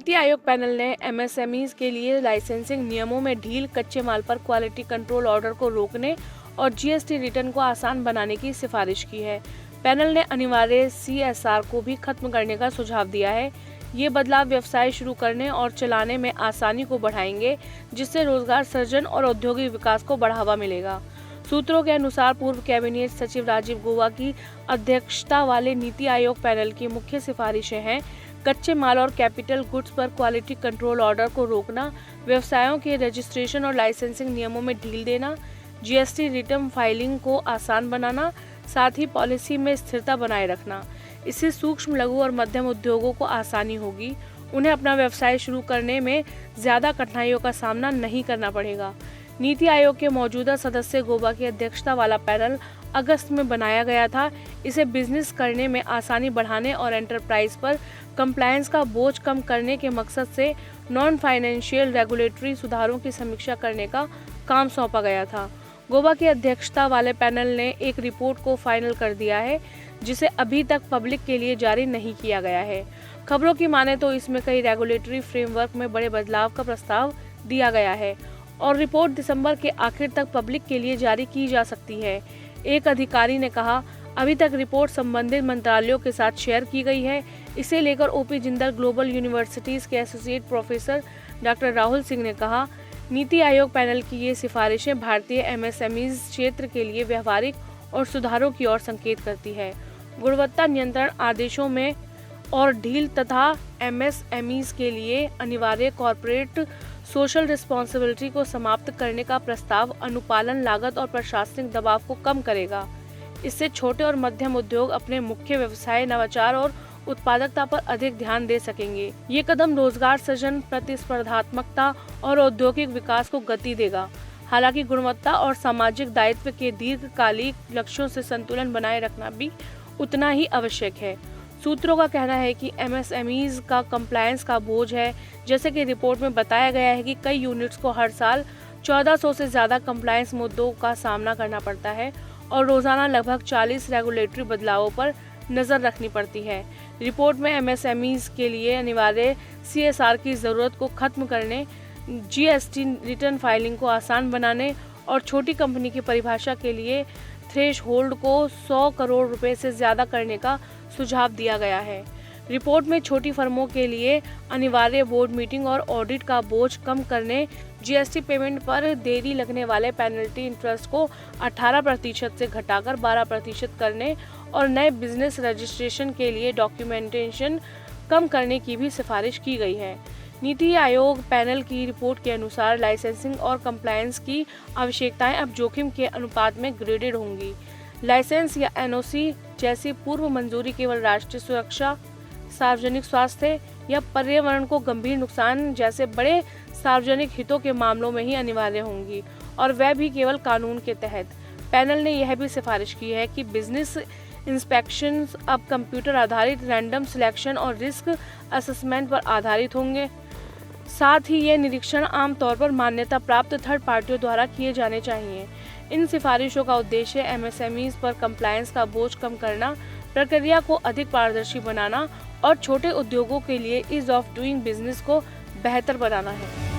NITI Aayog panel ने MSMEs के लिए लाइसेंसिंग नियमों में ढील, कच्चे माल पर क्वालिटी कंट्रोल ऑर्डर को रोकने और जीएसटी रिटर्न को आसान बनाने की सिफारिश की है। पैनल ने अनिवार्य सीएसआर को भी खत्म करने का सुझाव दिया है। ये बदलाव व्यवसाय शुरू करने और चलाने में आसानी को बढ़ाएंगे, जिससे रोजगार सृजन और औद्योगिक विकास को बढ़ावा मिलेगा। सूत्रों के अनुसार पूर्व कैबिनेट सचिव राजीव गौबा की अध्यक्षता वाले नीति आयोग पैनल की मुख्य सिफारिशें हैं: कच्चे माल और कैपिटल गुड्स पर क्वालिटी कंट्रोल ऑर्डर को रोकना, व्यवसायों के रजिस्ट्रेशन और लाइसेंसिंग नियमों में ढील देना, जीएसटी रिटर्न फाइलिंग को आसान बनाना, साथ ही पॉलिसी में स्थिरता बनाए रखना। इससे सूक्ष्म, लघु और मध्यम उद्योगों को आसानी होगी। उन्हें अपना व्यवसाय शुरू करने में ज्यादा कठिनाइयों का सामना नहीं करना पड़ेगा। नीति आयोग के मौजूदा सदस्य गौबा की अध्यक्षता वाला पैनल अगस्त में बनाया गया था। इसे बिजनेस करने में आसानी बढ़ाने और एंटरप्राइज पर कंप्लायंस का बोझ कम करने के मकसद से नॉन फाइनेंशियल रेगुलेटरी सुधारों की समीक्षा करने का काम सौंपा गया था। गौबा की अध्यक्षता वाले पैनल ने एक रिपोर्ट को फाइनल कर दिया है, जिसे अभी तक पब्लिक के लिए जारी नहीं किया गया है। खबरों की माने तो इसमें कई रेगुलेटरी फ्रेमवर्क में बड़े बदलाव का प्रस्ताव दिया गया है और रिपोर्ट दिसंबर के आखिर तक पब्लिक के लिए जारी की जा सकती है। एक अधिकारी ने कहा, अभी तक रिपोर्ट संबंधित मंत्रालयों के साथ शेयर की गई है। इसे लेकर ओपी जिंदल ग्लोबल यूनिवर्सिटीज के associate professor doctor Rahul Singh ने कहा, नीति आयोग पैनल की ये सिफारिशें भारतीय एमएसएमईज क्षेत्र के लिए व्यवहारिक और सुधारों की ओर संकेत करती है। गुणवत्ता नियंत्रण आदेशों में और ढील तथा एमएसएमईज के लिए अनिवार्य कॉर्पोरेट सोशल रिस्पॉन्सिबिलिटी को समाप्त करने का प्रस्ताव अनुपालन लागत और प्रशासनिक दबाव को कम करेगा। इससे छोटे और मध्यम उद्योग अपने मुख्य व्यवसाय, नवाचार और उत्पादकता पर अधिक ध्यान दे सकेंगे। ये कदम रोजगार सृजन, प्रतिस्पर्धात्मकता और औद्योगिक विकास को गति देगा। हालांकि गुणवत्ता और सामाजिक दायित्व के दीर्घकालिक लक्ष्यों से संतुलन बनाए रखना भी उतना ही आवश्यक है। सूत्रों का कहना है कि एमएसएमईज का कंप्लायंस का बोझ है। जैसे कि रिपोर्ट में बताया गया है कि कई यूनिट्स को हर साल 1400 से ज्यादा कंप्लायंस मुद्दों का सामना करना पड़ता है और रोजाना लगभग 40 रेगुलेटरी बदलावों पर नजर रखनी पड़ती है। रिपोर्ट में एमएसएमईज के लिए अनिवार्य सीएसआर की जरूरत को खत्म करने, जीएसटी रिटर्न फाइलिंग को आसान बनाने और छोटी कंपनी की परिभाषा के लिए थ्रेशहोल्ड को 100 करोड़ रुपए से ज्यादा करने का सुझाव दिया गया है। रिपोर्ट में छोटी फर्मों के लिए अनिवार्य बोर्ड मीटिंग और ऑडिट का बोझ कम करने, जीएसटी पेमेंट पर देरी लगने वाले पेनल्टी इंटरेस्ट को 18% से घटाकर 12% करने और नए बिजनेस रजिस्ट्रेशन के लिए डॉक्यूमेंटेशन कम करने की भी सिफारिश की गई है। नीति आयोग पैनल की रिपोर्ट के अनुसार लाइसेंसिंग और कंप्लायंस की आवश्यकताएं अब जोखिम के अनुपात में ग्रेडेड होंगी। लाइसेंस या एनओसी जैसी पूर्व मंजूरी केवल राष्ट्रीय सुरक्षा, सार्वजनिक स्वास्थ्य या पर्यावरण को गंभीर नुकसान जैसे बड़े सार्वजनिक हितों के मामलों में ही अनिवार्य होंगी और वह भी केवल कानून के तहत। पैनल ने यह भी सिफारिश की है कि बिजनेस इंस्पेक्शंस अब कंप्यूटर आधारित रैंडम सिलेक्शन और रिस्क असेसमेंट पर आधारित होंगे। साथ ही ये निरीक्षण आमतौर पर मान्यता प्राप्त थर्ड पार्टियों द्वारा किए जाने चाहिए। इन सिफारिशों का उद्देश्य एमएसएमईज पर कंप्लायंस का बोझ कम करना, प्रक्रिया को अधिक पारदर्शी बनाना और छोटे उद्योगों के लिए ईज ऑफ डूइंग बिजनेस को बेहतर बनाना है।